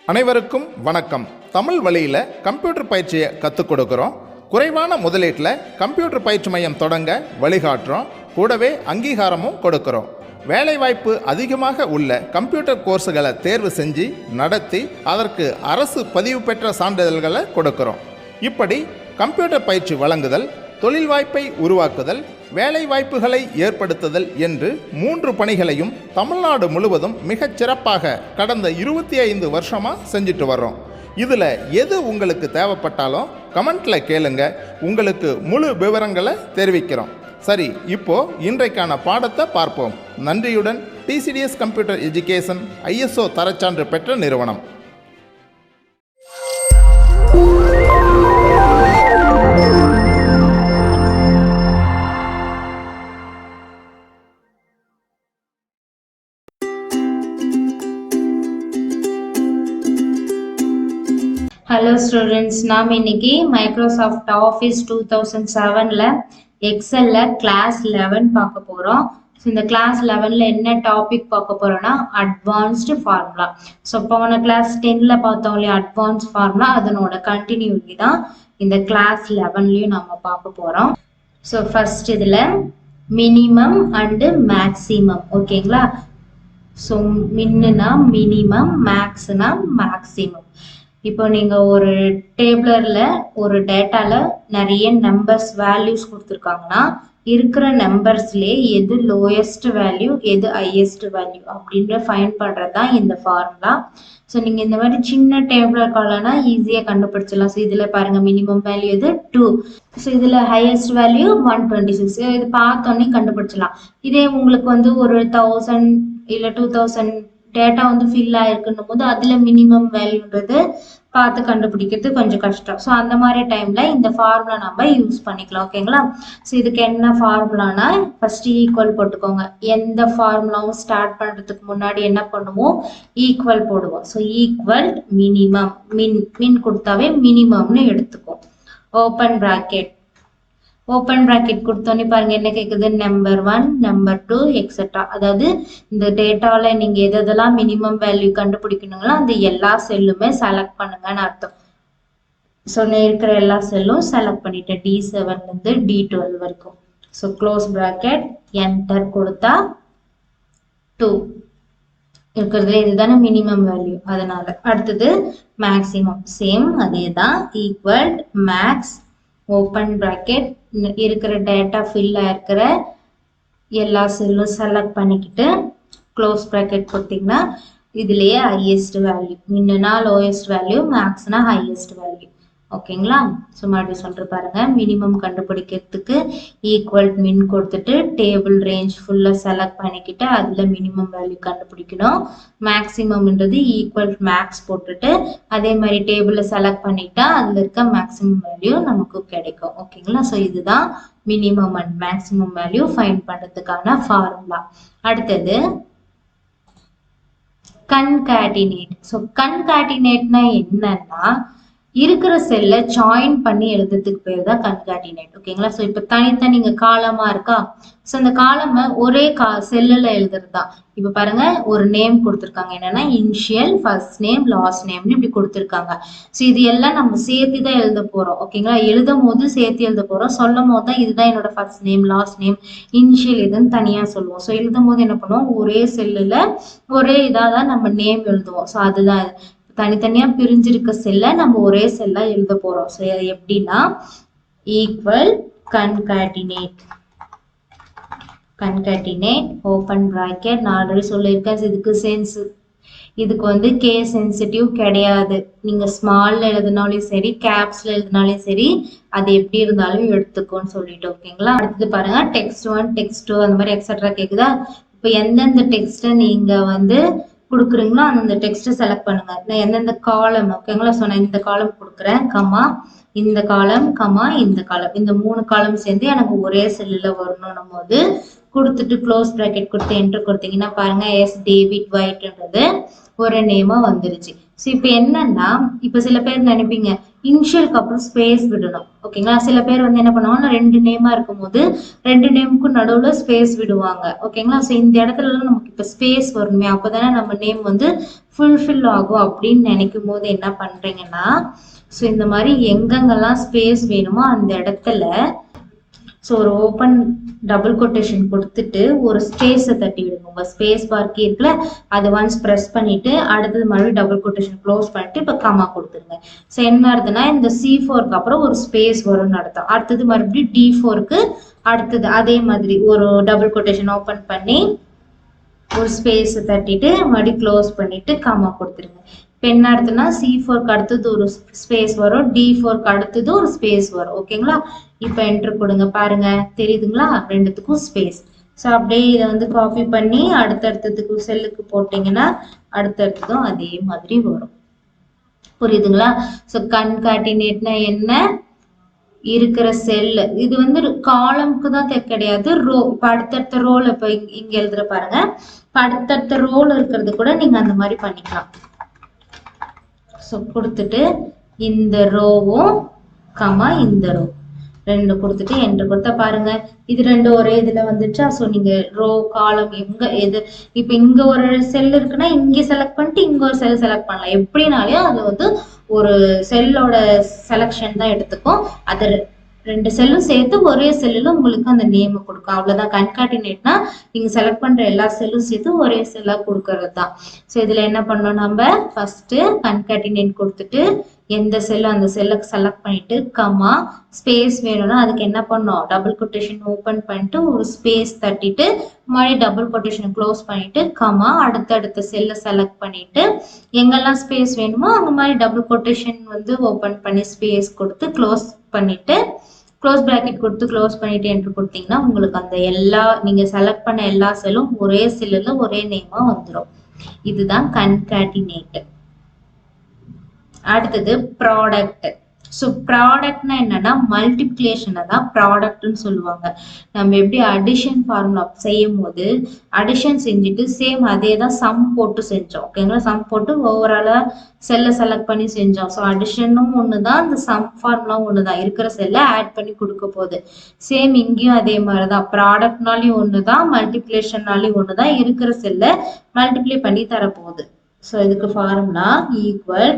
அனைவருக்கும் வணக்கம். தமிழ் வழியில் கம்ப்யூட்டர் பயிற்சியை கற்றுக் கொடுக்குறோம். குறைவான முதலீட்டில் கம்ப்யூட்டர் பயிற்சி மையம் தொடங்க வழிகாட்டுறோம். கூடவே அங்கீகாரமும் கொடுக்குறோம். வேலைவாய்ப்பு அதிகமாக உள்ள கம்ப்யூட்டர் கோர்ஸுகளை தேர்வு செஞ்சு நடத்தி அதற்கு அரசு பதிவு பெற்ற சான்றிதழ்களை கொடுக்குறோம். இப்படி கம்ப்யூட்டர் பயிற்சி வழங்குதல், தொழில் வாய்ப்பை உருவாக்குதல், வேலை வாய்ப்புகளை ஏற்படுத்துதல் என்று 3 பணிகளையும் தமிழ்நாடு முழுவதும் மிகச் சிறப்பாக கடந்த 25 வருஷமாக செஞ்சுட்டு வர்றோம். இதில் எது உங்களுக்கு தேவைப்பட்டாலும் கமெண்ட்டில் கேளுங்க, உங்களுக்கு முழு விவரங்களை தெரிவிக்கிறோம். சரி, இப்போ இன்றைக்கான பாடத்தை பார்ப்போம். நன்றியுடன் டிசிடிஎஸ் கம்ப்யூட்டர் எஜுகேஷன் ISO தரச்சான்று பெற்ற நிறுவனம். ஹலோ ஸ்டூடெண்ட்ஸ், நாம் இன்னைக்கு மைக்ரோசாஃப்ட் ஆஃபீஸ் 2007ல் எக்ஸலில் கிளாஸ் 11 பார்க்க போகிறோம். ஸோ இந்த கிளாஸ் 11ல் என்ன டாபிக் பார்க்க போகிறோன்னா அட்வான்ஸ்டு ஃபார்முலா. ஸோ போன கிளாஸ் 10ல் பார்த்தோம் இல்லையா அட்வான்ஸ் ஃபார்முலா, அதனோட கண்டினியூட்டி தான் இந்த கிளாஸ் 11லையும் நம்ம பார்க்க போகிறோம். ஸோ ஃபர்ஸ்ட் இதில் மினிமம் அண்டு மேக்ஸிமம், ஓகேங்களா? ஸோ மின்னுனா மினிமம், மேக்ஸ்னா மேக்ஸிமம். இப்போ நீங்கள் ஒரு டேபிளரில் ஒரு டேட்டாவில் நிறைய நம்பர்ஸ் வேல்யூஸ் கொடுத்துருக்காங்கன்னா இருக்கிற நம்பர்ஸ்லேயே எது லோயஸ்ட் வேல்யூ எது ஹையஸ்ட் வேல்யூ அப்படின்ற ஃபைண்ட் பண்ணுறது தான் இந்த ஃபார்முலா. ஸோ நீங்கள் இந்த மாதிரி சின்ன டேபிள் இருக்காலனா ஈஸியாக கண்டுபிடிச்சிடலாம். ஸோ இதில் பாருங்கள் மினிமம் வேல்யூ எது 2. ஸோ இதில் ஹையஸ்ட் வேல்யூ 126. இது பார்த்தோன்னே கண்டுபிடிச்சிடலாம். இதே உங்களுக்கு வந்து ஒரு 1000 இல்லை 2000 டேட்டா வந்து ஃபில் ஆயிருக்குன்னும் போது அதில் மினிமம் வேல்யூன்றது பார்த்து கண்டுபிடிக்கிறது கொஞ்சம் கஷ்டம். ஸோ அந்த மாதிரி டைமில் இந்த ஃபார்முலா நம்ம யூஸ் பண்ணிக்கலாம், ஓகேங்களா? ஸோ இதுக்கு என்ன ஃபார்முலானா ஃபர்ஸ்ட் ஈக்குவல் போட்டுக்கோங்க. எந்த ஃபார்முலாவும் ஸ்டார்ட் பண்ணுறதுக்கு முன்னாடி என்ன பண்ணுவோம், ஈக்குவல் போடுவோம். ஸோ ஈக்குவல் மினிமம், மின் கொடுத்தாவே மினிமம்னு எடுத்துக்கும். ஓப்பன் ப்ராக்கெட், ஓப்பன் ப்ராக்கெட் கொடுத்தோன்னே பாருங்க என்ன கேட்குது, நம்பர் 1 நம்பர் 2 எக்ஸெட்ரா. அதாவது இந்த டேட்டாவில் நீங்கள் எதெல்லாம் மினிமம் வேல்யூ கண்டுபிடிக்கணுங்களோ அந்த எல்லா செல்லுமே செலக்ட் பண்ணுங்கன்னு அர்த்தம். ஸோ இருக்கிற எல்லா செல்லும் செலக்ட் பண்ணிட்டேன், D7லேருந்து D12 வரைக்கும். ஸோ க்ளோஸ் ப்ராக்கெட், என்டர் கொடுத்தா 2 இருக்கிறதுல இதுதானே மினிமம் வேல்யூ, அதனால. அடுத்தது மேக்ஸிமம், சேம் அதே தான், ஈக்குவல் மேக்ஸ் ஓப்பன் ப்ராக்கெட், இருக்கிற டேட்டா ஃபில் ஆயிருக்கிற எல்லா செல்லும் செலக்ட் பண்ணிக்கிட்டு க்ளோஸ் ப்ராக்கெட் கொடுத்தீங்கன்னா இதுலேயே ஹையஸ்ட் வேல்யூ, மின்னுனா லோயஸ்ட் வேல்யூ, மேக்ஸ்னா ஹையஸ்ட் வேல்யூ, ஓகேங்களா? ஸோ மறுபடியும் சொல்லிட்டு பாருங்க, மினிமம் கண்டுபிடிக்கிறதுக்கு ஈக்குவல் மின் கொடுத்துட்டு டேபிள் ரேஞ்ச் ஃபுல்லாக செலக்ட் பண்ணிக்கிட்டு அதில் மினிமம் வேல்யூ கண்டுபிடிக்கணும். மேக்ஸிமம்ன்றது ஈக்குவல் மேக்ஸ் போட்டுட்டு அதே மாதிரி டேபிளில் செலக்ட் பண்ணிட்டா அதில் இருக்க மேக்ஸிமம் வேல்யூ நமக்கு கிடைக்கும், ஓகேங்களா? ஸோ இதுதான் minimum and maximum value find பண்ணுறதுக்கான ஃபார்முலா. அடுத்தது கன்காட்டினேட். ஸோ கன்காட்டினேட்னா என்னன்னா இருக்கிற செல்லை ஜாயின் பண்ணி எழுதுறதுக்கு பேர் தான் கன்காட்டினேட், ஓகேங்களா? ஸோ இப்போ தனித்தனி இங்கே காலமா இருக்கா, ஸோ அந்த காலமை ஒரே செல்லில் எழுதுறது தான். இப்போ பாருங்க ஒரு நேம் கொடுத்துருக்காங்க, என்னன்னா இனிஷியல், ஃபர்ஸ்ட் நேம், லாஸ்ட் நேம்னு இப்படி கொடுத்துருக்காங்க. ஸோ இது எல்லாம் நம்ம சேர்த்து தான் எழுத போறோம், ஓகேங்களா? எழுதும் போது சேர்த்து எழுத போறோம், சொல்லும் போது தான் இதுதான் என்னோட first name, last name, initial இதுன்னு தனியா சொல்லுவோம். ஸோ எழுதும் போது என்ன பண்ணுவோம், ஒரே செல்லுல ஒரே இதாக தான் நம்ம நேம் எழுதுவோம். ஸோ அதுதான் தனித்தனியா பிரிஞ்சிருக்க செல்ல நம்ம ஒரே செல்லா எழுத போறோம். ஸோ எப்படின்னா equal concatenate, concatenate open bracket. நான் ஆல்ரெடி சொல்லியிருக்கேன் இதுக்கு வந்து கே சென்சிட்டிவ் கிடையாது. நீங்க ஸ்மால்ல எழுதினாலும் சரி கேப்ஸ்ல எழுதினாலும் சரி அது எப்படி இருந்தாலும் எடுத்துக்கோன்னு சொல்லிட்டு, ஓகேங்களா? அடுத்தது பாருங்க டெக்ஸ்ட் 1 டெக்ஸ்ட் 2 அந்த மாதிரி எக்ஸெட்ரா கேக்குதா. இப்போ எந்தெந்த டெக்ஸ்ட்டை நீங்க வந்து கொடுக்குறீங்களோ அந்த டெக்ஸ்ட்டை செலக்ட் பண்ணுங்க. நான் எந்தெந்த காலம், ஓகேங்களா? ஸோ நான் இந்த காலம் கொடுக்குறேன், கமா இந்த காலம், கமா இந்த காலம், இந்த 3 காலம் சேர்ந்து எனக்கு ஒரே செல்லில் வரணும் போது கொடுத்துட்டு க்ளோஸ் ப்ராக்கெட் கொடுத்து என்டர் கொடுத்தீங்கன்னா பாருங்க எஸ் டேவிட் ஒயிட்ன்றது ஒரு நேமா வந்துருச்சு. ஸோ இப்போ என்னன்னா இப்போ சில பேர் நினைப்பீங்க இனிஷியலுக்கு அப்புறம் ஸ்பேஸ் விடணும். ஓகேங்களா? சில பேர் வந்து என்ன பண்ணுவாங்கன்னா 2 நேமா இருக்கும்போது 2 நேமுக்கும் நடுவுல ஸ்பேஸ் விடுவாங்க. ஓகேங்களா? ஸோ இந்த இடத்துலலாம் நமக்கு இப்போ ஸ்பேஸ் வரணுமே, அப்போதானே நம்ம நேம் வந்து ஃபுல்ஃபில் ஆகும் அப்படின்னு நினைக்கும் போது என்ன பண்றீங்கன்னா, ஸோ இந்த மாதிரி எங்கெங்கெல்லாம் ஸ்பேஸ் வேணுமோ அந்த இடத்துல ஸோ ஒரு ஓப்பன் டபுள் கொட்டேஷன் கொடுத்துட்டு ஒரு ஸ்பேஸை தட்டி விடுங்க. உங்கள் ஸ்பேஸ் பார் கீ இருக்குல்ல, அது ஒன்ஸ் ப்ரெஸ் பண்ணிட்டு அடுத்தது மறுபடியும் டபுள் கொட்டேஷன் க்ளோஸ் பண்ணிட்டு இப்போ கமா கொடுத்துருங்க. ஸோ என்ன அர்த்தம்னா இந்த C4க்கு அப்புறம் ஒரு ஸ்பேஸ் வரும்னு அர்த்தம். அடுத்தது மறுபடியும் D4க்கு அடுத்தது அதே மாதிரி ஒரு டபுள் கொட்டேஷன் ஓப்பன் பண்ணி ஒரு ஸ்பேஸ் தட்டிட்டு மறுபடியும் க்ளோஸ் பண்ணிட்டு கமா கொடுத்துருங்க. இப்போ என்ன அர்த்தம்னா C4க்கு அடுத்தது ஒரு ஸ்பேஸ் வரும், D4க்கு அடுத்தது ஒரு ஸ்பேஸ் வரும். ஓகேங்களா? இப்போ என்ட்ரு கொடுங்க. பாருங்க தெரியுதுங்களா, ரெண்டுத்துக்கும் ஸ்பேஸ். ஸோ அப்படியே இதை வந்து காப்பி பண்ணி அடுத்தடுத்ததுக்கு செல்லுக்கு போட்டிங்கன்னா அடுத்தடுத்ததும் அதே மாதிரி வரும். புரியுதுங்களா? ஸோ கன்கார்டினேட்னா என்ன, இருக்கிற செல்லு இது வந்து காலம்க்கு தான் கிடையாது, ரோ. இப்போ அடுத்தடுத்த ரோல இப்போ இங்க எழுதுற பாருங்க, இப்போ அடுத்தடுத்த ரோல இருக்கிறது கூட நீங்க அந்த மாதிரி பண்ணிக்கலாம். ஸோ கொடுத்துட்டு இந்த ரோவும் கமா இந்த ரோ ரெண்டு கொடுத்துட்டு என்ட்ரு கொடுத்தா பாருங்க இது ரெண்டு ஒரே இதுல வந்துச்சா. ஸோ நீங்க ரோ காலம் எங்க எது இப்போ இங்க ஒரு செல் இருக்குன்னா இங்க செலக்ட் பண்ணிட்டு இங்க ஒரு செல் செலக்ட் பண்ணலாம். எப்படினாலையும் அது வந்து ஒரு செல்லோட செலக்ஷன் தான் எடுத்துக்கும். அது ரெண்டு செல்லும் சேர்த்து ஒரே செல்லுல உங்களுக்கு அந்த நேம் கொடுக்கும். அவ்வளவுதான். கன்கார்டினேட்னா நீங்க செலக்ட் பண்ற எல்லா செல்லும் சேர்த்து ஒரே செல்லா கொடுக்கறது தான். ஸோ இதுல என்ன பண்ணோம், நம்ம ஃபர்ஸ்ட் கன்கார்டினேட் கொடுத்துட்டு எந்த செல்லோ அந்த செல்லை செலக்ட் பண்ணிட்டு கமா ஸ்பேஸ் வேணும்னா அதுக்கு என்ன பண்ணோம், டபுள் கொட்டேஷன் ஓப்பன் பண்ணிட்டு ஒரு ஸ்பேஸ் தட்டிட்டு மறுபடியும் டபுள் கொட்டேஷன் க்ளோஸ் பண்ணிட்டு கமா அடுத்தடுத்த செல்லை செலக்ட் பண்ணிட்டு எங்கெல்லாம் ஸ்பேஸ் வேணுமோ அந்த மாதிரி டபுள் கொட்டேஷன் வந்து ஓப்பன் பண்ணி ஸ்பேஸ் கொடுத்து க்ளோஸ் பண்ணிட்டு க்ளோஸ் பிராக்கெட் கொடுத்து க்ளோஸ் பண்ணிட்டு என்ட்ரு கொடுத்தீங்கன்னா உங்களுக்கு அந்த எல்லா நீங்க செலக்ட் பண்ண எல்லா செல்லும் ஒரே செல்லுல ஒரே நேமா வந்துடும். இதுதான் கன்கார்டினேட். அடுத்தது ப்ராடக்ட். ஸோ ப்ராடக்ட்னா என்னன்னா மல்டிப்ளிகேஷனை தான் ப்ராடக்ட்னு சொல்லுவாங்க. நம்ம எப்படி அடிஷன் ஃபார்முலா செய்யும் போது அடிஷன் செஞ்சுட்டு சேம் அதே தான் சம் போட்டு செஞ்சோம். ஓகேங்களா? சம் போட்டு ஓவராலா செல்லை செலக்ட் பண்ணி செஞ்சோம். ஸோ அடிஷனும் ஒன்று தான், இந்த சம் ஃபார்முலாவும் ஒன்று தான். இருக்கிற செல்லை ஆட் பண்ணி கொடுக்க போகுது. சேம் இங்கேயும் அதே மாதிரி தான். ப்ராடக்ட்னாலையும் ஒன்று தான், மல்டிப்ளிகேஷன்னாலையும் ஒன்று தான். இருக்கிற செல்லை மல்டிப்ளை பண்ணி தரப்போகுது. ஸோ இதுக்கு formula equal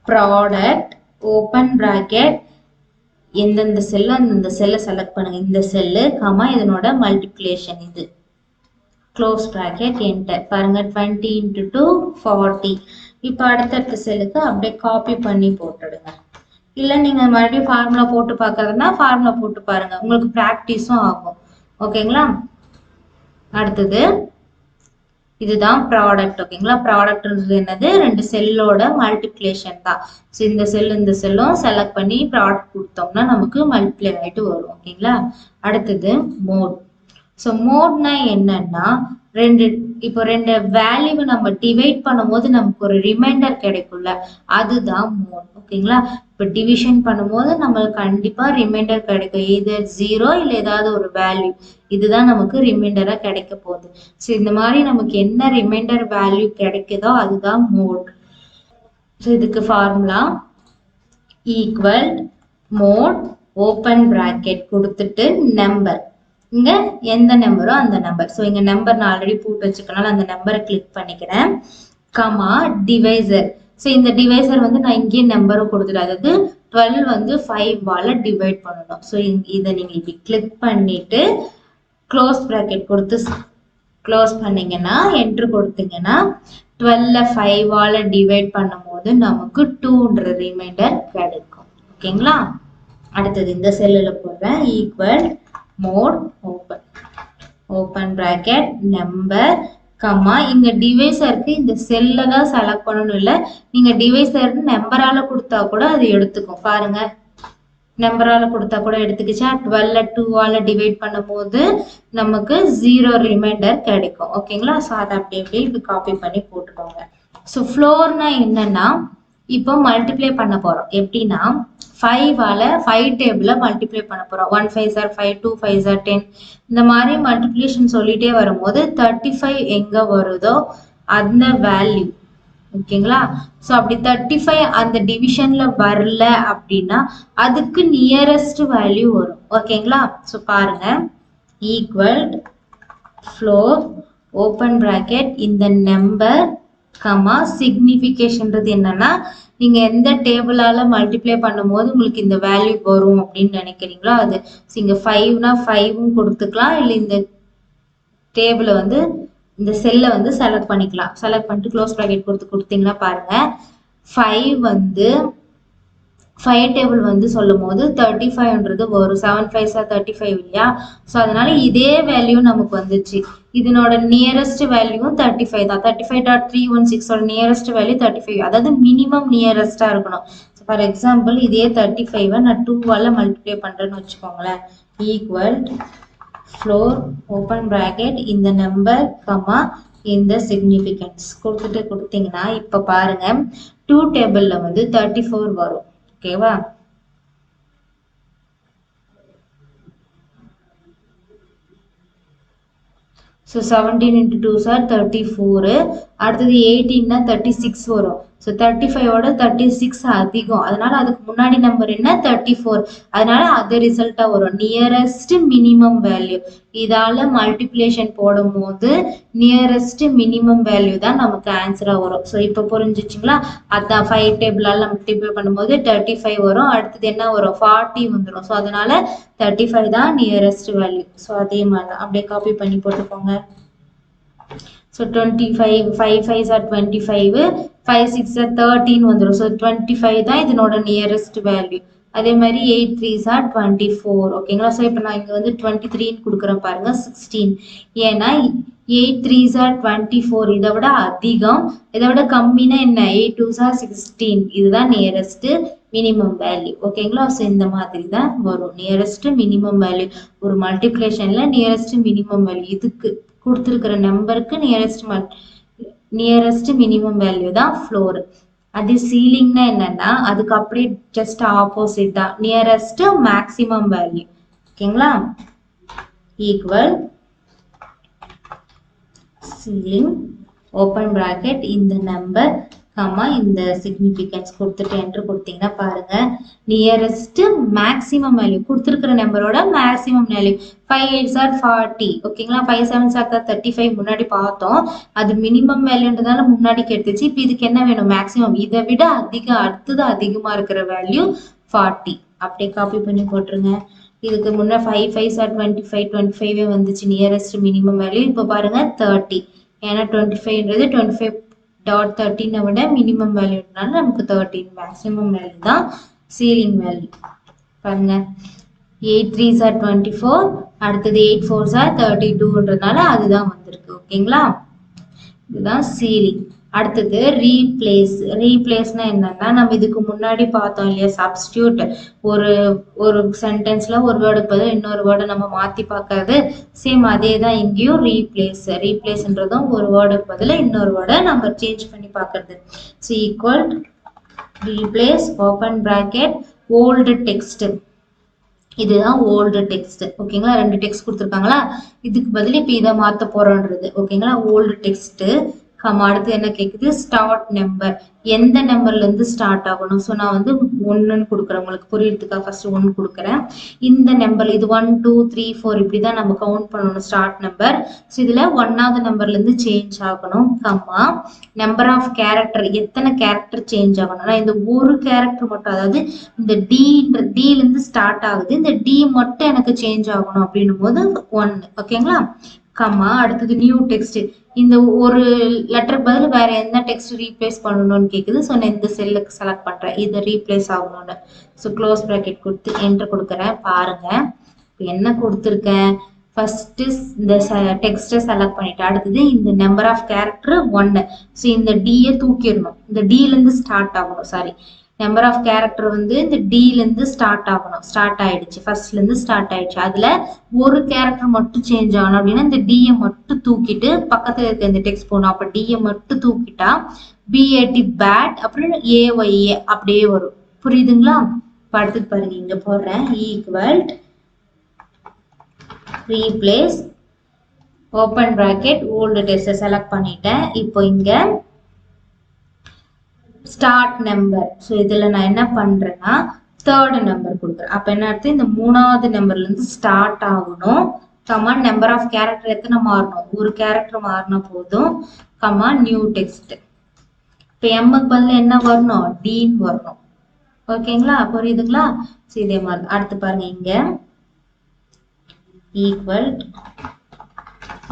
product open bracket எந்தெந்த செல்லோ அந்தந்த செல்லை செலக்ட் பண்ணுங்க. இந்த செல்லு கமா இதனோட மல்டிப்ளிகேஷன் இது க்ளோஸ் பிராக்கெட் என்டர். பாருங்க 20 × 2 40. இப்போ அடுத்தடுத்த செல்லுக்கு அப்படியே காப்பி பண்ணி போட்டுடுங்க. இல்லை நீங்க மறுபடியும் ஃபார்முலா போட்டு பார்க்கறதுனா ஃபார்முலா போட்டு பாருங்க, உங்களுக்கு ப்ராக்டிஸும் ஆகும். ஓகேங்களா? அடுத்தது இதுதான் ப்ராடக்ட். ஓகேங்களா? ப்ராடக்ட்ன்றது என்னது, ரெண்டு செல்லோட மல்டிப்ளிகேஷன் தான். ஸோ இந்த செல்லும் செலக்ட் பண்ணி ப்ராடக்ட் கொடுத்தோம்னா நமக்கு மல்டிப்ளை ஆகிட்டு வரும். ஓகேங்களா? அடுத்தது மோட். ஸோ மோட்னா என்னன்னா இப்போ ரெண்டு வேல்யூவை நம்ம டிவைட் பண்ணும்போது நமக்கு ஒரு ரிமைண்டர் கிடைக்கும்ல, அதுதான் மோட். ஓகேங்களா? இப்போ டிவிஷன் பண்ணும்போது நம்மளுக்கு கண்டிப்பா ரிமைண்டர் கிடைக்கும், either 0 இல்லை ஏதாவது ஒரு வேல்யூ. இதுதான் நமக்கு ரிமைண்டரா கிடைக்க போகுது. ஸோ இந்த மாதிரி நமக்கு என்ன ரிமைண்டர் வேல்யூ கிடைக்குதோ அதுதான் மோட். ஸோ இதுக்கு formula equal mod open bracket கொடுத்துட்டு நம்பர், இங்க எந்த நம்பரோ அந்த நம்பர். ஸோ இங்க நம்பர் நான் ஆல்ரெடி போட்டு வச்சுக்கனால அந்த நம்பரை கிளிக் பண்ணிக்கிறேன். Comma divisor. ஸோ இந்த டிவைசர் வந்து நான் இங்கேயே நம்பரும் கொடுத்துட்டேன். அதாவது 12 வந்து 5ஆல டிவைட் பண்ணணும். ஸோ இதை நீங்க இப்படி கிளிக் பண்ணிட்டு க்ளோஸ் பிராக்கெட் கொடுத்து க்ளோஸ் பண்ணீங்கன்னா என்ட்ரு கொடுத்தீங்கன்னா 12 5ஆல டிவைட் பண்ணும் போது நமக்கு 2ன்ற ரிமைண்டர் கிடைக்கும். ஓகேங்களா? அடுத்தது இந்த செல்லுல போடுறேன் equal mod open bracket number comma இங்க டிவைசருக்கு இந்த செல்ல தான் செலக்ட் பண்ணணும். இல்லை நீங்க டிவைசர் நம்பரால கொடுத்தா கூட அது எடுத்துக்கும். பாருங்க நம்பரால கொடுத்தா கூட எடுத்துக்கிச்சா. 12 2ஆல டிவைட் பண்ணும் போது நமக்கு 0 ரிமைண்டர் கிடைக்கும். ஓகேங்களா? ஸோ அதை அப்படியே இப்படி காப்பி பண்ணி போட்டுக்கோங்க. ஸோ ஃப்ளோர்னா என்னன்னா இப்போ மல்டிப்ளை பண்ண போறோம். எப்படின்னா 5ஆல 5 டேபிள மல்டிப்ளை பண்ண போறோம். 1 5s are 5, 2 5s are 10. இந்த மாதிரி மல்டிப்ளிகேஷன் சொல்லிட்டே வரும்போது 35 எங்க வருதோ அந்த வேல்யூ ஓகேங்களா. ஸோ அப்படி 35 அந்த டிவிஷன்ல வரல அப்படின்னா அதுக்கு நியரஸ்ட் வேல்யூ வரும். ஓகேங்களா. ஸோ பாருங்க, ஈக்குவல் ஃப்ளோர் ஓப்பன் பிராக்கெட் இந்த நம்பர் கமா சிக்னிஃபிகேஷன்றது என்னன்னா, நீங்க எந்த டேபிளால மல்டிப்ளை பண்ணும்போது உங்களுக்கு இந்த வேல்யூ வரும் அப்படின்னு நினைக்கிறீங்களோ அது. இங்க 5னா 5ம் கொடுத்துக்கலாம், இல்லை இந்த டேபிளை வந்து இந்த செல்லை வந்து செலக்ட் பண்ணிக்கலாம். செலக்ட் பண்ணிட்டு க்ளோஸ் ப்ராக்கெட் கொடுத்தீங்கன்னா பாருங்க, 5 வந்து 5 டேபிள் வந்து சொல்லும் போது 35ன்றது வரும். 7 5s 35 இல்லையா. ஸோ அதனால இதே வேல்யூ நமக்கு வந்துச்சு. இதனோட நியரஸ்ட் வேல்யூவும் 35 தான். 35.316 நியரஸ்ட் வேல்யூ 35, அதாவது மினிமம் நியரஸ்டா இருக்கணும். ஃபார் எக்ஸாம்பிள் இதே 35 நான் 2ஆல மல்டிப்ளை பண்றேன்னு வச்சுக்கோங்களேன். ஈக்குவல் ஃப்ளோர் ஓப்பன் பிராக்கெட் இந்த நம்பர் கமா இந்த சிக்னிஃபிகன்ஸ் கொடுத்தீங்கன்னா இப்ப பாருங்க 2 டேபிள்ல வந்து 34 வரும். ஓகேவா. So 17 into 2s are 34. அடுத்தது 18னா 36 வரும். ஸோ 35ஓட 36 அதிகம், அதனால அதுக்கு முன்னாடி நம்பர் என்ன 34, அதனால அது ரிசல்ட்டா வரும் நியரஸ்ட் மினிமம் வேல்யூ. இதால மல்டிப்ளிகேஷன் போடும் போது நியரஸ்ட் மினிமம் வேல்யூ தான் நமக்கு ஆன்சரா வரும். ஸோ இப்போ புரிஞ்சிச்சுங்களா. அதான் 5 டேபிளால மல்டிப்ளை பண்ணும்போது 35 வரும், அடுத்தது என்ன வரும் 40 வந்துடும். ஸோ அதனால 35 தான் நியரஸ்ட் வேல்யூ. ஸோ அதே மாதிரி தான் அப்படியே காப்பி பண்ணி போட்டுக்கோங்க. So 25 5 5s are 25, 5 6s are 13 வந்துடும். ஸோ 25 தான் இதனோட நியரஸ்ட் வேல்யூ. அதே மாதிரி 8 3s are 24. ஓகேங்களா. ஸோ இப்போ நான் இங்கே வந்து 23ன்னு கொடுக்குறேன் பாருங்க 16. ஏன்னா 8 3s are 24 இதை விட அதிகம், இதை விட கம்மினா என்ன 8 2s are 16. இதுதான் நியரஸ்ட் மினிமம் வேல்யூ. ஓகேங்களா. ஸோ இந்த மாதிரி தான் வரும் நியரஸ்ட் மினிமம் வேல்யூ. ஒரு மல்டிப்ளிகேஷன்ல நியரஸ்ட் மினிமம் வேல்யூ இதுக்கு கொடுத்துருக்கிற நம்பருக்கு நியரஸ்ட் மினிமம் வேல்யூ தான் ஃப்ளோர். அது சீலிங்னா என்னன்னா அதுக்கு அப்படியே ஜஸ்ட் ஆப்போசிட் தான் நியரஸ்ட் மேக்ஸிமம் வேல்யூ. ஓகேங்களா. ஈக்குவல் சீலிங் ஓப்பன் பிராக்கெட் இந்த நம்பர் கமா இந்த சிக்னிஃபிகன்ஸ் கொடுத்துட்டு என்ட்ரு கொடுத்தீங்கன்னா பாருங்க நியரஸ்ட் மேக்ஸிமம் வேல்யூ கொடுத்துருக்கிற நம்பரோட மேக்ஸிமம் வேல்யூ 5 8s are 40. ஓகேங்களா. 5 7s are 35 முன்னாடி பார்த்தோம், அது மினிமம் வேல்யூன்றதால முன்னாடி கெடுத்துச்சு. இப்போ இதுக்கு என்ன வேணும் மேக்ஸிமம், இதை விட அதிகம் அடுத்தது அதிகமா இருக்கிற வேல்யூ 40. அப்படியே காப்பி பண்ணி போட்டுருங்க. இதுக்கு முன்ன 5 5s are 25 25 வந்துச்சு நியரஸ்ட் மினிமம் வேல்யூ. இப்போ பாருங்க 30, ஏன்னா 25ன்றது 25.13 விட மினிமம் வேல்யூனால நமக்கு 13 மேக்ஸிமம் வேல்யூ தான் சீலிங் வேல்யூ. பாருங்க 8 3s are 24, அடுத்தது 8 4s are 32ன்றதுனால அதுதான் வந்திருக்கு. ஓகேங்களா. இதுதான் சீலிங். அடுத்தது ரீப்ளேஸ்னா என்னன்னா நம்ம இதுக்கு முன்னாடி பார்த்தோம் இல்லையா சப்ஸ்டியூட். ஒரு சென்டென்ஸ்ல ஒரு வேர்டுக்கு பதில் இன்னொரு வேர்டை நம்ம மாத்தி பார்க்கறது. சேம் அதே தான் இங்கேயும் ரீப்ளேஸ்ன்றதும் ஒரு வேர்டுக்கு பதில் இன்னொரு வேர்டை நம்ம சேஞ்ச் பண்ணி பார்க்கறது. So equal replace open bracket old text. இதுதான் ஓல்டு டெக்ஸ்ட். ஓகேங்களா. 2 டெக்ஸ்ட் கொடுத்துருக்காங்களா, இதுக்கு பதில் இப்போ இதை மாற்ற போறோன்றது. ஓகேங்களா. ஓல்டு டெக்ஸ்ட் கமா அடுத்து என்ன கேக்குது ஸ்டார்ட் நம்பர், எந்த நம்பர்ல இருந்து ஸ்டார்ட் ஆகணும். ஸோ நான் வந்து 1ன்னு கொடுக்குறேன் உங்களுக்கு புரியறதுக்காக ஃபர்ஸ்ட் 1 கொடுக்குறேன். இந்த நம்பர் இது 1 2 3 4 இப்படிதான் நம்ம கவுண்ட் பண்ணணும் ஸ்டார்ட் நம்பர். ஸோ இதுல 1வது நம்பர்ல இருந்து சேஞ்ச் ஆகணும் கம்மா நம்பர் ஆஃப் கேரக்டர், எத்தனை கேரக்டர் சேஞ்ச் ஆகணும்னா இந்த ஒரு கேரக்டர் மட்டும், அதாவது இந்த டில இருந்து ஸ்டார்ட் ஆகுது, இந்த டி மட்டும் எனக்கு சேஞ்ச் ஆகணும் அப்படின்னும் போது 1. ஓகேங்களா. கம்மா அடுத்தது நியூ டெக்ஸ்ட், இந்த ஒரு லெட்டர் பதில் வேற எந்த டெக்ஸ்ட் ரீப்ளேஸ் பண்ணணும்னு கேக்குது. ஸோ நான் இந்த செல்லுக்கு செலக்ட் பண்றேன் இதை ரீப்ளேஸ் ஆகணும்னு. ஸோ க்ளோஸ் ப்ராக்கெட் கொடுத்து என்டர் கொடுக்குறேன். பாருங்க இப்போ என்ன கொடுத்துருக்கேன், ஃபர்ஸ்ட் இந்த டெக்ஸ்ட்டை செலக்ட் பண்ணிட்டு அடுத்தது இந்த நம்பர் ஆஃப் கேரக்டர் 1. ஸோ இந்த டியை தூக்கிடணும், இந்த டில இருந்து ஸ்டார்ட் ஆகணும். சாரி, நம்பர் ஆஃப் கேரக்டர் வந்து இந்த டில இருந்து ஸ்டார்ட் ஆகணும். ஸ்டார்ட் ஆயிடுச்சு, ஃபர்ஸ்ட்ல இருந்து ஸ்டார்ட் ஆயிடுச்சு. அதுல ஒரு கேரக்டர் மட்டும் சேஞ்ச் ஆகணும் அப்படின்னா இந்த டியை மட்டும் தூக்கிட்டு பக்கத்துல இருக்க இந்த டெக்ஸ்ட் போகணும். அப்ப டியை மட்டும் தூக்கிட்டா பிஏடி பேட் அப்புறம் ஏஒய்ஏ அப்படியே வரும். புரியுதுங்களா. அடுத்து பாருங்க இங்க போடுறேன் equal replace open bracket old text select பண்ணிட்டேன். இப்போ இங்க ஸ்டார்ட் நம்பர். ஸோ இதில் நான் என்ன பண்ணுறேன்னா தேர்டு நம்பர் கொடுக்குறேன். அப்போ என்ன அர்த்தம், இந்த மூணாவது நம்பர்லேருந்து ஸ்டார்ட் ஆகணும். கமா நம்பர் ஆஃப் கேரக்டர் எத்தனை மாறணும், ஒரு கேரக்டர் மாறினா போதும். Comma new text. இப்போ எம்முக்கு பதில் என்ன வரணும், டீன்னு வரணும். ஓகேங்களா, புரியுதுங்களா? ஸோ இதே மாதிரி அடுத்து பாருங்க, இங்க equal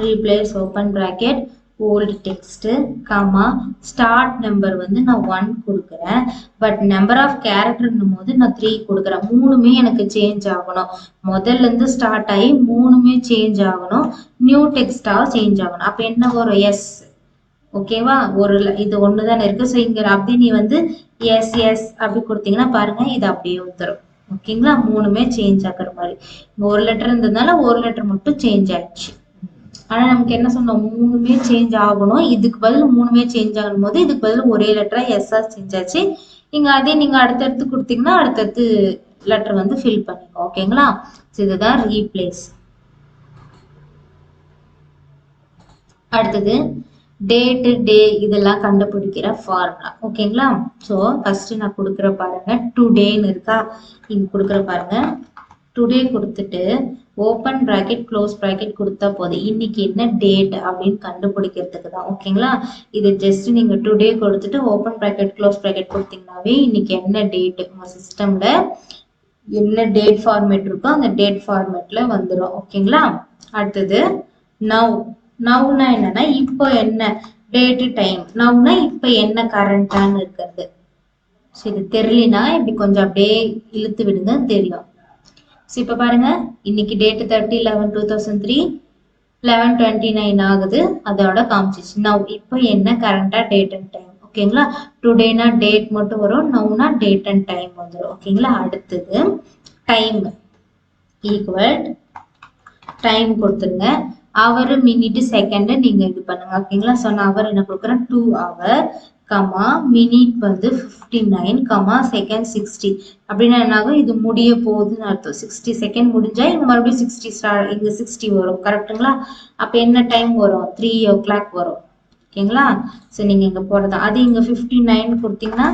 replace open bracket old text comma start number வந்து நான் 1 கொடுக்குறேன். பட் நம்பர் ஆஃப் கேரக்டர்னும் போது நான் 3 கொடுக்குறேன். மூணுமே எனக்கு சேஞ்ச் ஆகணும். முதல்ல இருந்து ஸ்டார்ட் ஆகி மூணுமே சேஞ்ச் ஆகணும். நியூ டெக்ஸ்டா சேஞ்ச் ஆகணும். அப்ப என்ன வரும், எஸ். ஓகேவா, ஒரு இது ஒண்ணுதானே இருக்கு. ஸோ இங்க அப்படியே நீ வந்து எஸ் எஸ் அப்படி கொடுத்தீங்கன்னா பாருங்க, இது அப்படியே வந்துடும். ஓகேங்களா, மூணுமே சேஞ்ச் ஆகுற மாதிரி. இங்க ஒரு லெட்டர் இருந்ததுனால ஒரு லெட்டர் மட்டும் சேஞ்ச் ஆயிடுச்சு. ஆனா நமக்கு என்ன சொன்னோம், மூணுமே சேஞ்ச் ஆகணும். இதுக்கு பதில் மூணுமே சேஞ்ச் ஆகும் போது இதுக்கு பதில் ஒரே லெட்டரா எஸ்ஆ சேஞ்ச் ஆச்சு. நீங்க அதே நீங்க அடுத்தடுத்து கொடுத்தீங்கன்னா அடுத்தடுத்து லெட்டர் வந்து ஃபில் பண்ணிக்கோ. ஓகேங்களா, இதுதான் ரீப்ளேஸ். அடுத்தது டேட்டு டே இதெல்லாம் கண்டுபிடிக்கிற ஃபார்முலா. ஓகேங்களா, ஸோ ஃபர்ஸ்ட் நான் கொடுக்குற பாருங்க, டுடேன்னு இருக்கா, இங்க கொடுக்குற பாருங்க, டுடே கொடுத்துட்டு ஓப்பன் பிராக்கெட் க்ளோஸ் பிராக்கெட் கொடுத்தா போதும். இன்னைக்கு என்ன டேட் அப்படின்னு கண்டுபிடிக்கிறதுக்கு தான். ஓகேங்களா, இது ஜஸ்ட் நீங்க டுடே கொடுத்துட்டு ஓப்பன் பிராக்கெட் க்ளோஸ் பிராக்கெட் கொடுத்தீங்கன்னாவே இன்னைக்கு என்ன டேட் உங்க சிஸ்டம்ல என்ன டேட் ஃபார்மேட் இருக்கோ அந்த டேட் ஃபார்மேட்ல வந்துடும். ஓகேங்களா, அடுத்தது நவ். நவ்னா என்னன்னா இப்போ என்ன டேட்டு டைம். நவ்னா இப்போ என்ன கரண்டான்னு இருக்கிறது. சரி, தெரியலனா இப்படி கொஞ்சம் அப்படியே இழுத்து விடுங்க, தெரியும். ஸோ இப்போ பாருங்க, இன்னைக்கு டேட்டு 30/11/2003 11:29 ஆகுது, அதோட காமிச்சிச்சு. நவ் இப்போ என்ன கரண்டா டேட் அண்ட் டைம். ஓகேங்களா, டுடேனா டேட் மட்டும் வரும், நவ்னா டேட் அண்ட் டைம் வந்துடும். ஓகேங்களா, அடுத்தது டைம் ஈக்குவல் டைம் கொடுத்துருங்க. அவர் மினிட் செகண்ட் நீங்க இது பண்ணுங்க. ஓகேங்களா, ஸோ நான் அவர் என்ன கொடுக்குறேன், 2 hour கமா மினிட் வந்து 59 கமா செகண்ட் 60. அப்படின்னா என்னாகும், இது முடிய போகுதுன்னு அர்த்தம். 60 செகண்ட் முடிஞ்சா இங்க மறுபடியும் 60 ஸ்டார்ட், இங்க 60 வரும். கரெக்டுங்களா, அப்ப என்ன டைம் வரும், 3 o'clock வரும். ஓகேங்களா, ஸோ நீங்க இங்க போறதா அது இங்க 59 கொடுத்தீங்கன்னா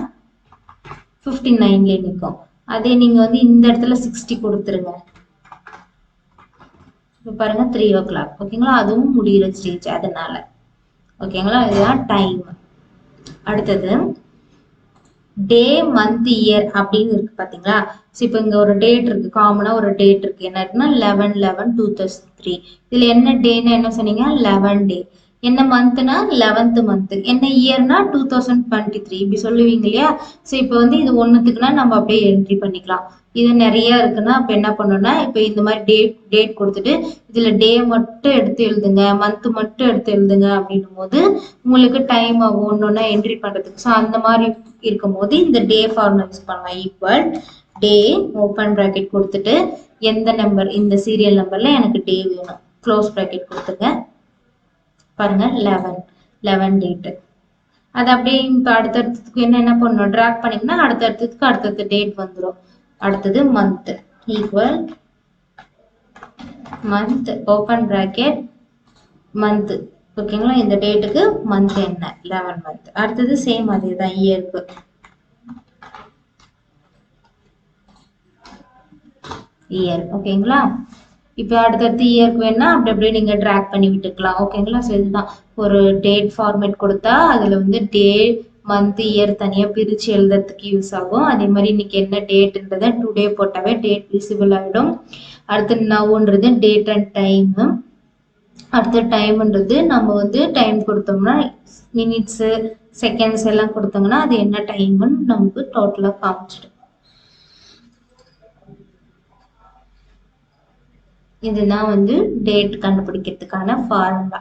59ல நிற்கும். அதே நீங்க வந்து இந்த இடத்துல 60 கொடுத்துருங்க. இப்போ பாருங்க 3 o'clock. ஓகேங்களா, அதுவும் முடிகிற ஸ்டேஜ் அதனால. ஓகேங்களா, இதுதான் டைம். அடுத்தது டே மந்த் இயர் அப்படின்னு இருக்கு பாத்தீங்களா. ஸோ இப்போ இங்க ஒரு டேட் இருக்கு, காமனா ஒரு டேட் இருக்கு. என்ன இருக்குன்னா 11/11/2003. இதுல என்ன டேன்னு என்ன சொன்னீங்க, 11 டே. என்ன மந்த்னா 11th மந்த். என்ன இயர்னா 2023 இப்படி சொல்லுவீங்க இல்லையா. ஸோ இப்போ வந்து இது ஒண்ணுத்துக்குன்னா நம்ம அப்படியே என்ட்ரி பண்ணிக்கலாம். இது நிறைய இருக்குன்னா அப்ப என்ன பண்ணணும்னா, இப்போ இந்த மாதிரி டேட் கொடுத்துட்டு இதுல டே மட்டும் எடுத்து எழுதுங்க, மந்த் மட்டும் எடுத்து எழுதுங்க அப்படின்னும் போது உங்களுக்கு டைம் ஆகும் ஒன்னொன்னா என்ட்ரி பண்றதுக்கு. ஸோ அந்த மாதிரி இருக்கும் போது இந்த டே ஃபார்முலா யூஸ் பண்ணலாம். ஈக்குவல் டே ஓப்பன் பிராக்கெட் கொடுத்துட்டு எந்த நம்பர், இந்த சீரியல் நம்பர்ல எனக்கு டே வேணும், க்ளோஸ் பிராக்கெட் கொடுத்துங்க. பாருங்க 11 டேட். அது அப்படியே இப்போ அடுத்தடுத்துக்கு என்ன பண்ணணும், ட்ராக் பண்ணீங்கன்னா அடுத்தடுத்துக்கு அடுத்தடுத்த டேட் வந்துடும். அடுத்தது month equal month open bracket month. ஓகேங்களா, இந்த டேட்டுக்கு மந்த் என்ன 11 மந்த். அடுத்தது சேம் அதே தான் இயருக்கு. இயர். ஓகேங்களா, இப்போ அடுத்தடுத்து இயருக்கு வேணா அப்படி அப்படியே நீங்க ட்ராக் பண்ணி விட்டுக்கலாம். ஓகேங்களா, ஸோ இதுதான் ஒரு டேட் ஃபார்மேட் கொடுத்தா அதுல வந்து டே மந்த் இயர் தனியா பிரிச்சு எழுதுறதுக்கு யூஸ் ஆகும். அதே மாதிரி இன்னைக்கு என்ன டேட்ன்றத டுடே போட்டாவே டேட் விசிபிள் ஆகிடும். அடுத்து நவ்ன்றது டேட் அண்ட் டைம். அடுத்த டைம்ன்றது நம்ம வந்து டைம் கொடுத்தோம்னா மினிட்ஸ் செகண்ட்ஸ் எல்லாம் கொடுத்தோம்னா அது என்ன டைம்னு நமக்கு டோட்டலா காமிச்சிடும். இதுதான் வந்து டேட் கண்டுபிடிக்கிறதுக்கான ஃபார்முலா.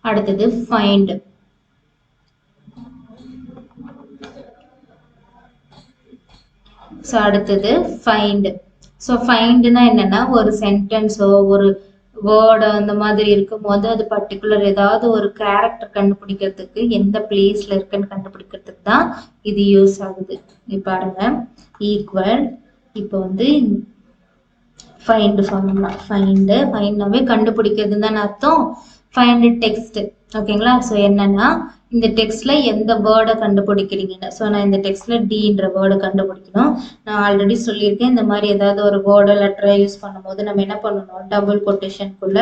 அடுத்தது ஃபைண்ட். ஸோ அடுத்தது ஃபைண்ட். ஸோ ஃபைண்ட்னா என்னன்னா ஒரு சென்டென்ஸோ ஒரு வேர்டு அந்த மாதிரி இருக்கும் போது அது பர்டிகுலர் ஏதாவது ஒரு கேரக்டர் கண்டுபிடிக்கிறதுக்கு எந்த பிளேஸ்ல இருக்குன்னு கண்டுபிடிக்கிறதுக்கு தான் இது யூஸ் ஆகுது. இப்போ பாருங்க ஈக்குவல் இப்போ வந்து ஃபைண்ட் ஃபார்முலா. ஃபைண்ட்னாவே கண்டுபிடிக்கிறதுன்னு தானே அர்த்தம். Find text. ஓகேங்களா, ஸோ என்னன்னா இந்த டெக்ஸ்ட்ல எந்த வேர்டை கண்டுபிடிக்கிறீங்கன்னு. ஸோ நான் இந்த டெக்ஸ்ட்ல டின்ற வேர்டை கண்டுபிடிக்கணும். நான் ஆல்ரெடி சொல்லியிருக்கேன், இந்த மாதிரி ஏதாவது ஒரு வேர்டை லெட்டரை யூஸ் பண்ணும்போது நம்ம என்ன பண்ணணும், டபுள் கொட்டேஷனுக்குள்ள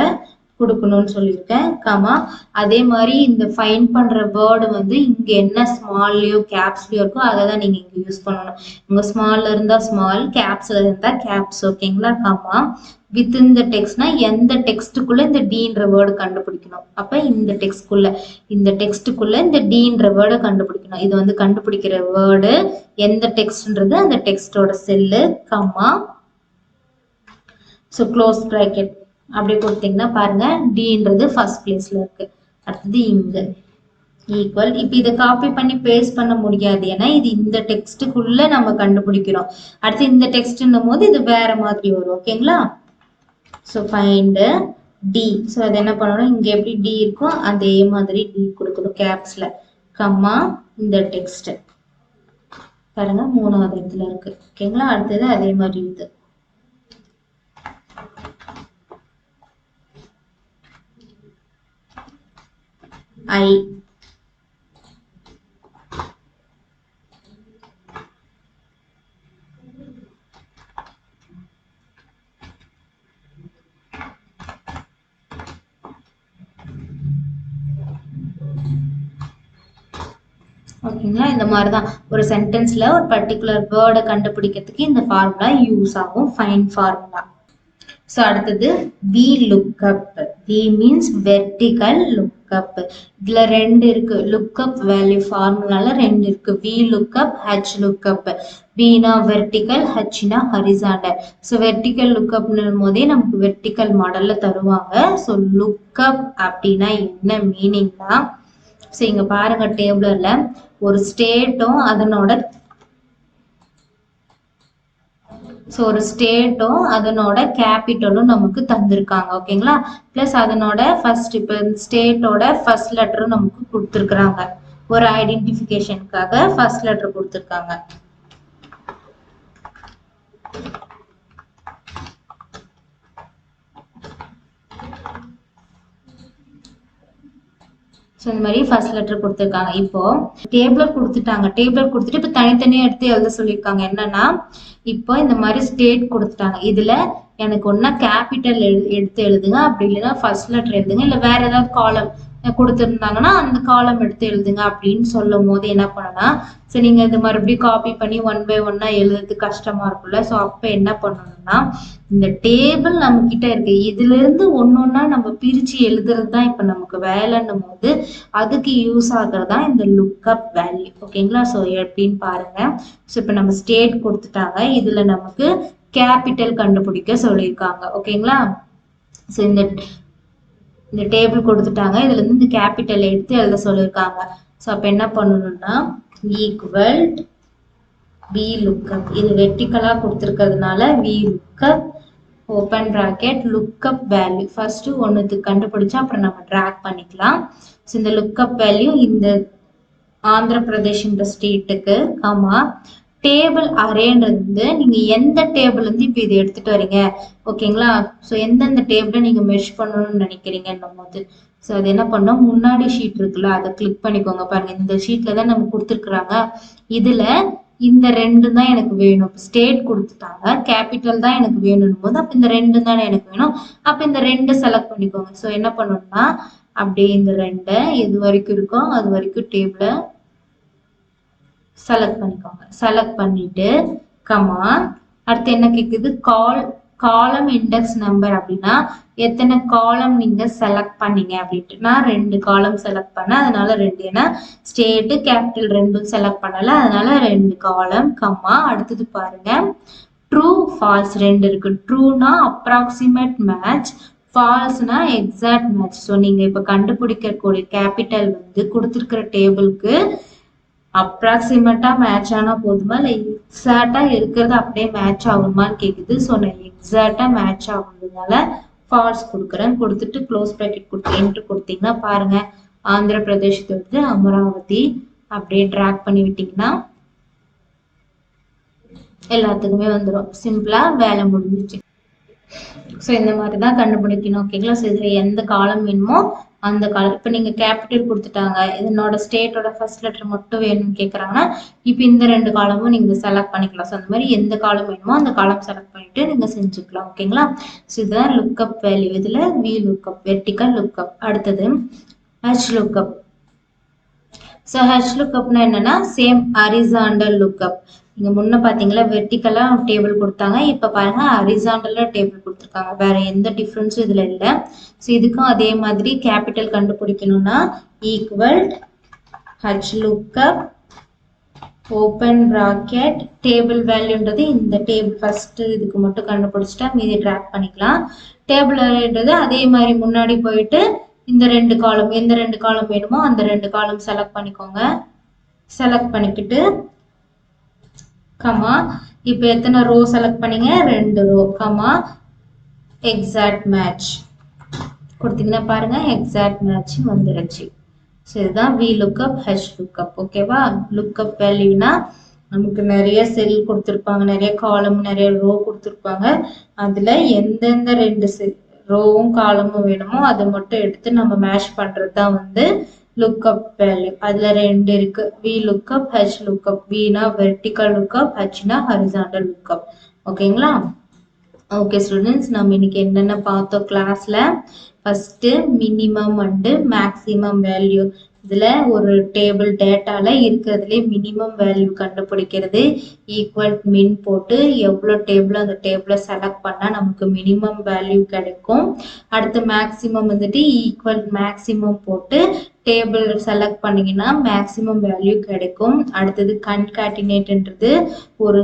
கொடுக்கணும்னு சொல்லியிருக்கேன். கமா அதே மாதிரி இந்த ஃபைன் பண்ற வேர்டு வந்து இங்க என்ன ஸ்மால்லயோ கேப்ஸ்லயோ இருக்கோ அதை தான் நீங்க இங்க யூஸ் பண்ணணும். இங்க ஸ்மால்ல இருந்தா ஸ்மால், கேப்ஸ்ல இருந்தா கேப்ஸ். ஓகேங்களா? கமா வித்தின் த டெக்ஸ்ட்னா எந்த டெக்ஸ்டுக்குள்ள இந்த டீன்ற வேர்டு கண்டுபிடிக்கணும். அப்ப இந்த டெக்ஸ்டுக்குள்ள இந்த டீன்ற வேர்டை கண்டுபிடிக்கணும். இது வந்து கண்டுபிடிக்கிற வேர்டு எந்த டெக்ஸ்ட்ன்றது அந்த டெக்ஸ்டோட cell. Comma so close bracket அப்படி கொடுத்தீங்கன்னா பாருங்க, டின்றது ஃபர்ஸ்ட் பிளேஸ்ல இருக்கு. அடுத்தது இங்க ஈக்குவல். இப்போ இதை காப்பி பண்ணி பேஸ்ட் பண்ண முடியாது, ஏன்னா இது இந்த டெக்ஸ்டுக்குள்ள நம்ம கண்டுபிடிக்கிறோம். அடுத்து இந்த டெக்ஸ்ட்ன்னும் போது இது வேற மாதிரி வரும். ஓகேங்களா? So find D. ஸோ அது என்ன பண்ணணும், இங்க எப்படி டி இருக்கோ அதே மாதிரி டி கொடுக்கணும் கேப்ஸ்ல. கம்மா இந்த டெக்ஸ்ட் பாருங்க 3வது இடத்துல இருக்கு. ஓகேங்களா? அடுத்தது அதே மாதிரி இது ஐ. ஓகேங்களா? இந்த மாதிரி தான் ஒரு சென்டென்ஸ்ல ஒரு பர்டிகுலர் வேர்டை கண்டுபிடிக்கிறதுக்கு இந்த ஃபார்முலா யூஸ் ஆகும், ஃபைன் ஃபார்முலா. ஸோ அடுத்தது V lookup. V means vertical lookup. இதுல 2 இருக்கு. லுக்கப் வேல்யூ ஃபார்முலால 2 இருக்கு. V lookup, H lookup. வினா வெர்டிகல், ஹெச்னா ஹரிசாண்டல். ஸோ வெர்டிகல் லுக்கப்னும் போதே நமக்கு வெர்டிகல் மாடல்ல தருவாங்க. ஸோ லுக்கப் அப்படின்னா என்ன மீனிங்னா, ஸோ இங்க பாருங்க டேபிளர்ல ஒரு ஸ்டேட்டும் அதனோட கேபிட்டலும் நமக்கு தந்திருக்காங்க. ஓகேங்களா? பிளஸ் அதனோட ஃபர்ஸ்ட், இப்போ ஸ்டேட்டோட ஃபர்ஸ்ட் லெட்டரும் நமக்கு கொடுத்துருக்காங்க. ஒரு ஐடென்டிஃபிகேஷனுக்காக ஃபர்ஸ்ட் லெட்டர் கொடுத்துருக்காங்க. ஸோ இந்த மாதிரி ஃபர்ஸ்ட் லெட்டர் கொடுத்துருக்காங்க. இப்போ டேபிளர் கொடுத்துட்டாங்க. டேபிளர் கொடுத்துட்டு இப்போ தனித்தனியா எடுத்து எழுத சொல்லியிருக்காங்க. என்னன்னா, இப்போ இந்த மாதிரி ஸ்டேட் கொடுத்துட்டாங்க. இதுல எனக்கு ஒன்னா கேபிட்டல் எடுத்து எழுதுங்க, அப்படி இல்லைன்னா ஃபர்ஸ்ட் லெட்டர் எழுதுங்க, இல்லை வேற ஏதாவது காலம் கொடுத்துருந்தாங்கன்னா அந்த காலம் எடுத்து எழுதுங்க அப்படின்னு சொல்லும் போது என்ன பண்ணனா, சரி நீங்க இது மறுபடியும் காப்பி பண்ணி 1 by 1 எழுதுறது கஷ்டமா இருக்கும்ல. ஸோ அப்ப என்ன பண்ணணும்னா, இந்த டேபிள் நம்ம கிட்ட இருக்கு, இதுல இருந்து ஒன்னொன்னா நம்ம பிரிச்சு எழுதுறது தான் இப்ப நமக்கு வேலைன்னும் போது அதுக்கு யூஸ் ஆகுறது தான் இந்த லுக்கப் வேல்யூ. ஓகேங்களா? ஸோ எப்படின்னு பாருங்க. ஸோ இப்ப நம்ம ஸ்டேட் கொடுத்துட்டாங்க, இதுல நமக்கு கேபிட்டல் கண்டுபிடிக்க சொல்லியிருக்காங்க. ஓகேங்களா? ஸோ இந்த டேபிள் கொடுத்துட்டாங்க, இதுல இருந்து இந்த கேபிட்டல் எடுத்து எழுத சொல்லியிருக்காங்க. ஸோ அப்ப என்ன பண்ணணும்னா, ஈக்குவல் வி லுக்கப். இது வெர்டிகலா கொடுத்துருக்கிறதுனால V lookup open bracket lookup value. First ஒன்னுத்துக்கு கண்டுபிடிச்சா அப்புறம் நம்ம ட்ராக் பண்ணிக்கலாம். ஸோ இந்த லுக்கப் வேல்யூ இந்த ஆந்திர பிரதேஷ்ன்ற ஸ்டேட்டுக்கு. ஆமா டேபிள் அரேன்றது நீங்க எந்த டேபிள் இருந்து இப்போ இது எடுத்துட்டு வரீங்க. ஓகேங்களா? ஸோ எந்தெந்த டேபிளை நீங்க மெஷ் பண்ணணும்னு நினைக்கிறீங்கன்னும் போது, ஸோ அது என்ன பண்ணோம், முன்னாடி ஷீட் இருக்குல்ல அதை கிளிக் பண்ணிக்கோங்க. பாருங்க இந்த ஷீட்ல தான் நம்ம கொடுத்துருக்குறாங்க. இதுல இந்த 2 தான் எனக்கு வேணும். ஸ்டேட் கொடுத்துட்டாங்க, கேபிட்டல் தான் எனக்கு வேணும் போது அப்ப இந்த 2 தானே எனக்கு வேணும். அப்ப இந்த 2 செலக்ட் பண்ணிக்கோங்க. ஸோ என்ன பண்ணணும்னா, அப்படியே இந்த 2 எது வரைக்கும் இருக்கோ அது வரைக்கும் டேபிளை செலக்ட் பண்ணிக்கோங்க. செலக்ட் பண்ணிட்டு கமா அடுத்து என்ன கேக்குது, காலம் இண்டெக்ஸ் நம்பர். அப்படின்னா எத்தனை காலம் நீங்க செலக்ட் பண்ணீங்க அப்படின்ட்டு. நான் 2 காலம் செலக்ட் பண்ணேன், அதனால 2. ஏன்னா ஸ்டேட் கேபிட்டல் 2 செலக்ட் பண்ணல, அதனால 2 காலம். கம்மா அடுத்தது பாருங்க, ட்ரூ ஃபால்ஸ் 2 இருக்கு. ட்ரூனா அப்ராக்சிமேட் மேட்ச், ஃபால்ஸ்னா எக்ஸாக்ட் மேட்ச். ஸோ நீங்க இப்ப கண்டுபிடிக்கக்கூடிய கேபிட்டல் வந்து கொடுத்துருக்கிற டேபிளுக்கு அப்ராக்சிமேட்டா மேட்ச் ஆனா போதுமா, இல்லை எக்ஸாக்டா இருக்கிறது அப்படியே மேட்ச் ஆகுமான்னு கேக்குது. ஸோ நான் எக்ஸாக்டா மேட்ச் ஆகுறதுனால ஃபால்ஸ் கொடுக்குறேன். கொடுத்துட்டு க்ளோஸ் பிராக்கெட் கொடுத்து என்ட்ரு கொடுத்தீங்கன்னா பாருங்க, ஆந்திர பிரதேசத்துக்கு அமராவதி அப்படியே ட்ராக் பண்ணி விட்டீங்கன்னா எல்லாத்துக்குமே வந்துடும். சிம்பிளா வேலை முடிஞ்சிச்சு. ஸோ இந்த மாதிரி தான் கண்டுபிடிக்கணும். ஓகேங்களா? ஸோ இதுல எந்த காலம் வேணுமோ அந்த காலம். இப்போ நீங்க கேபிட்டல் கொடுத்துட்டாங்க, இதனோட ஸ்டேட்டோட ஃபர்ஸ்ட் லெட்டர் மட்டும் வேணும்னு கேட்குறாங்கன்னா இப்போ இந்த 2 காலமும் நீங்க செலக்ட் பண்ணிக்கலாம். ஸோ அந்த மாதிரி எந்த காலம் வேணுமோ அந்த காலம் செலக்ட் பண்ணிட்டு நீங்க செஞ்சுக்கலாம். ஓகேங்களா? ஸோ இதுதான் லுக்அப் வேல்யூ. இதுல வி லுக்அப், வெர்டிக்கல் லுக்அப். அடுத்தது ஹெச் லுக்அப். ஸோ ஹெச் லுக்அப்னா என்னன்னா சேம் ஹரிசாண்டல் லுக்அப். நீங்க முன்ன பாத்தீங்களா வெர்டிக்கலா டேபிள் கொடுத்தாங்க, இப்ப பாருங்க ஹரிசாண்டலா டேபிள் கொடுத்துருக்காங்க. வேற எந்த டிஃபரன்ஸும் இதுல இல்ல. ஸோ இதுக்கும் அதே மாதிரி கேபிட்டல் கண்டுபிடிக்கணும்னா equal H lookup open bracket table வேல்யூன்றது இந்த டேபிள் ஃபர்ஸ்ட் இதுக்கு மட்டும் கண்டுபிடிச்சிட்டா மீதி ட்ராக் பண்ணிக்கலாம். டேபிள் வேல்யூன்றது அதே மாதிரி முன்னாடி போயிட்டு இந்த 2 காலம், எந்த 2 காலம் வேணுமோ அந்த 2 காலம் செலக்ட் பண்ணிக்கோங்க. செலக்ட் பண்ணிக்கிட்டு கமா இப்போ எத்தனை ரோ செலக்ட் பண்ணீங்க? 2 ரோ. கமா எக்ஸாக்ட் மேட்ச் கொடுத்தீங்கன்னா பாருங்க எக்ஸாக்ட் மேட்ச் வந்துருச்சு. ஸோ இதுதான் வி லுக்அப், ஹெச் லுக்அப். ஓகேவா? லுக்அப் வேல்யூனா நமக்கு நிறைய செல் கொடுத்துருப்பாங்க, நிறைய காலம், நிறைய ரோ கொடுத்துருப்பாங்க. அதுல எந்தெந்த 2 செல் ரோவும் காலமும் வேணுமோ அதை மட்டும் எடுத்து நம்ம மேட்ச் பண்றது தான் வந்து லுக்அப் வேல்யூ. அதுல 2 இருக்கு, வி லுக்அப், ஹெச் லுக்அப். வினா வெர்டிக்கல் லுக்அப், ஹெச்னா ஹரிசாண்டல் லுக்அப். ஓகேங்களா? ஓகே ஸ்டூடெண்ட்ஸ், நம்ம இன்னைக்கு என்னென்ன பார்த்தோம் கிளாஸ்ல? First minimum and maximum value. இதுல ஒரு டேபிள் டேட்டால இருக்கிறதுலே மினிமம் வேல்யூ கண்டுபிடிக்கிறது. ஈக்குவல் மின் போட்டு எவ்வளவு டேபிள் அந்த டேபிளை செலக்ட் பண்ணா நமக்கு மினிமம் வேல்யூ கிடைக்கும். அடுத்து மேக்ஸிமம் வந்துட்டு ஈக்குவல் மேக்ஸிமம் போட்டு டேபிள் செலக்ட் பண்ணீங்கன்னா மேக்ஸிமம் வேல்யூ கிடைக்கும். அடுத்தது கன்காட்டினேட்ன்றது ஒரு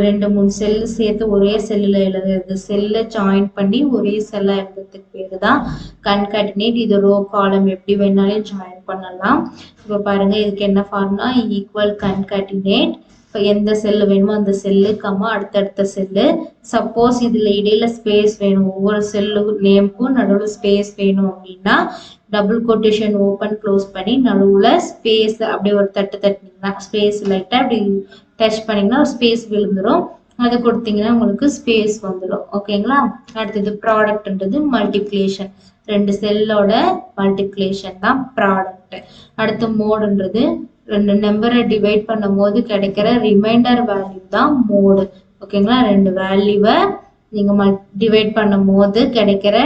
2-3 செல்லு சேர்த்து ஒரே செல்லுல எழுதுறது. செல்லை ஜாயின் பண்ணி ஒரே செல்லா எழுதுறதுக்கு பேரு தான் கன்காட்டினேட். இது ரோ காலம் எப்படி வேணாலும் ஜாயின் பண்ணலாம். இப்போ பாருங்க இதுக்கு என்ன ஃபார்முலா? Equal concatenate. இப்போ எந்த செல்லு வேணுமோ அந்த செல்லு கம்மா அடுத்தடுத்த செல்லு. சப்போஸ் இதுல இடையில ஸ்பேஸ் வேணும், ஒவ்வொரு செல்லு நேமுக்கும் நடுவில் ஸ்பேஸ் வேணும் அப்படின்னா டபுள் கொட்டேஷன் ஓப்பன் க்ளோஸ் பண்ணி நடுவுல ஸ்பேஸ் அப்படியே ஒரு தட்டினீங்கன்னா ஸ்பேஸ் லைட்டா அப்படி டச் பண்ணீங்கன்னா ஸ்பேஸ் விழுந்துரும். அது கொடுத்தீங்கன்னா உங்களுக்கு ஸ்பேஸ் வந்துடும். ஓகேங்களா? அடுத்தது ப்ராடக்ட்ன்றது மல்டிப்ளிகேஷன். 2 செல்லோட மல்டிப்ளிகேஷன் தான் ப்ராடக்ட். அடுத்து மோடுன்றது 2 நம்பரை டிவைட் பண்ணும் போது கிடைக்கிற ரிமைண்டர் வேல்யூ தான் மோடு. ஓகேங்களா? 2 வேல்யூவை நீங்க டிவைட் பண்ணும் போது கிடைக்கிற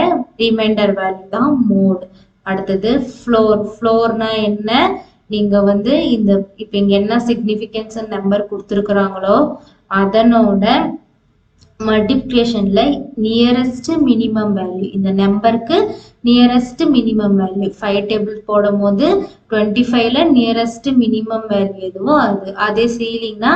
ரிமைண்டர் வேல்யூ தான் மோடு. அடுத்தது ஃப்ளோர். ஃப்ளோர்னா என்ன? நீங்க வந்து இந்த இப்ப இங்க என்ன சிக்னிபிகன்ஸ் நம்பர் கொடுத்துருக்குறாங்களோ அதனோட மல்டிப்ளிகேஷன்ல நியரஸ்ட் மினிமம் வேல்யூ, இந்த நம்பருக்கு நியரஸ்ட் மினிமம் வேல்யூ 5 டேபிள் போடும் போது 25ல நியரஸ்ட் மினிமம் வேல்யூ எதுவோ அது. அதே சீலிங்னா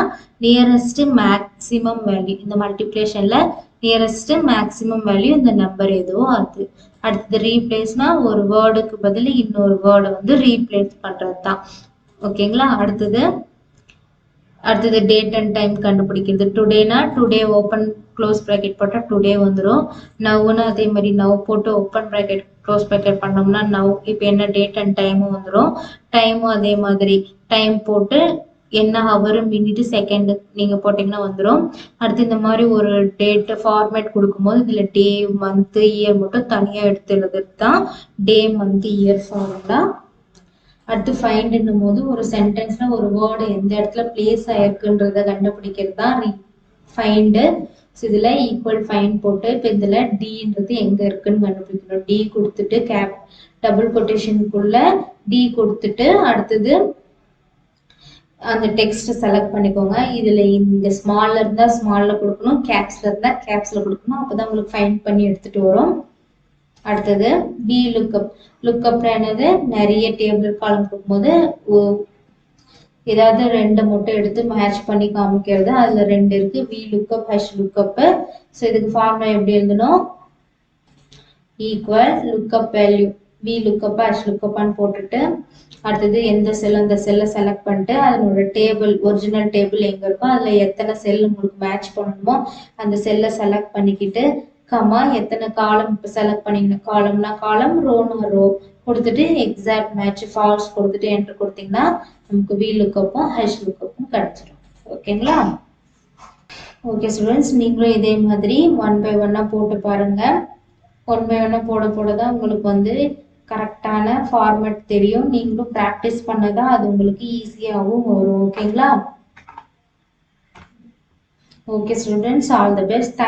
நியரஸ்ட் மேக்சிமம் வேல்யூ, இந்த மல்டிப்ளிகேஷன்ல நியரஸ்ட் மேக்சிமம் வேல்யூ இந்த நம்பர் எதுவோ அது. அடுத்தது ரீப்ளேஸ்னா ஒரு வேர்டுக்கு பதில் இன்னொரு வேர்டை வந்து ரீப்ளேஸ் பண்றது தான். ஓகேங்களா? அடுத்தது டேட் அண்ட் டைம் கண்டுபிடிக்கிறது. டுடேனா டுடே ஓப்பன் க்ளோஸ் ப்ராக்கெட் போட்டால் டுடே வந்துடும். நவ்னா அதே மாதிரி நவ் போட்டு ஓப்பன் ப்ராக்கெட் க்ளோஸ் ப்ராக்கெட் பண்ணோம்னா நவ். இப்போ என்ன டேட் அண்ட் டைமும் வந்துடும். டைமும் அதே மாதிரி டைம் போட்டு என்ன ஹவர் மினிட் செகண்ட் நீங்க போட்டீங்கன்னா வந்துடும். அடுத்து இந்த மாதிரி ஒரு டேட் ஃபார்மேட் கொடுக்கும்போது இதுல டே மந்த் இயர் மட்டும் தனியா எடுத்து எழுதுறது தான் டே மந்த் இயர் ஃபார்முலா. அடுத்து ஃபைண்ட்னும் போது ஒரு சென்டென்ஸ்ல ஒரு வேர்டு எந்த இடத்துல பிளேஸ் ஆயிருக்குன்றத கண்டுபிடிக்கிறது தான் ஃபைண்டு. இதுல ஈக்குவல் ஃபைண்ட் போட்டு இப்போ இதுல டின்றது எங்க இருக்குன்னு கண்டுபிடிக்கணும். டி கொடுத்துட்டு டபுள் கொட்டேஷனுக்குள்ள டி கொடுத்துட்டு அடுத்தது அந்த டெக்ஸ்ட் செலக்ட் பண்ணிக்கோங்க. இதுல இந்த ஸ்மால்ல இருந்தா ஸ்மால்ல கொடுக்கணும், கேப்ஸ்ல இருந்தா கேப்ஸ்ல கொடுக்கணும். அப்பதான் உங்களுக்கு ஃபைண்ட் பண்ணி எடுத்துட்டு வரும். அடுத்தது வி லுக்அப். லுக்அப் என்னது? நிறைய டேபிள் காலம் கொடுக்கும்போது ஏதாவது 2 மட்டும் எடுத்து மேட்ச் பண்ணி காமிக்கிறது. அதுல 2 இருக்கு, V lookup, H lookup. So இதுக்கு ஃபார்முலா எப்படி எழுதணும்? Equal lookup value V lookup H லுக்அப்னு போட்டுட்டு அடுத்தது எந்த செல் அந்த செல்லை செலக்ட் பண்ணிட்டு அதனோட டேபிள் ஒரிஜினல் டேபிள் எங்க இருக்கோ அதுல எத்தனை செல் உங்களுக்கு மேட்ச் பண்ணணுமோ அந்த செல்லை செலக்ட் பண்ணிக்கிட்டு கமா எத்தனை காலம் இப்போ செலக்ட் பண்ணிக்கணும். காலம்னா காலம், ரோனா ரோ கொடுத்துட்டு எக்ஸாக்ட் மேட்ச் ஃபால்ஸ் கொடுத்துட்டு என்ட்ரு கொடுத்தீங்கன்னா நமக்கு வி லுக்அப்பும் ஹெச் லுக்அப்பும் கிடைச்சிடும். ஓகேங்களா? ஓகே ஸ்டூடெண்ட்ஸ், நீங்களும் இதே மாதிரி 1 by 1 போட்டு பாருங்க. 1 by 1 போட தான் உங்களுக்கு வந்து கரெக்டான ஃபார்மேட் தெரியும். நீங்களும் ப்ராக்டிஸ் பண்ணதான் அது உங்களுக்கு ஈஸியாகவும் வரும். ஓகேங்களா? Okay students, all the best.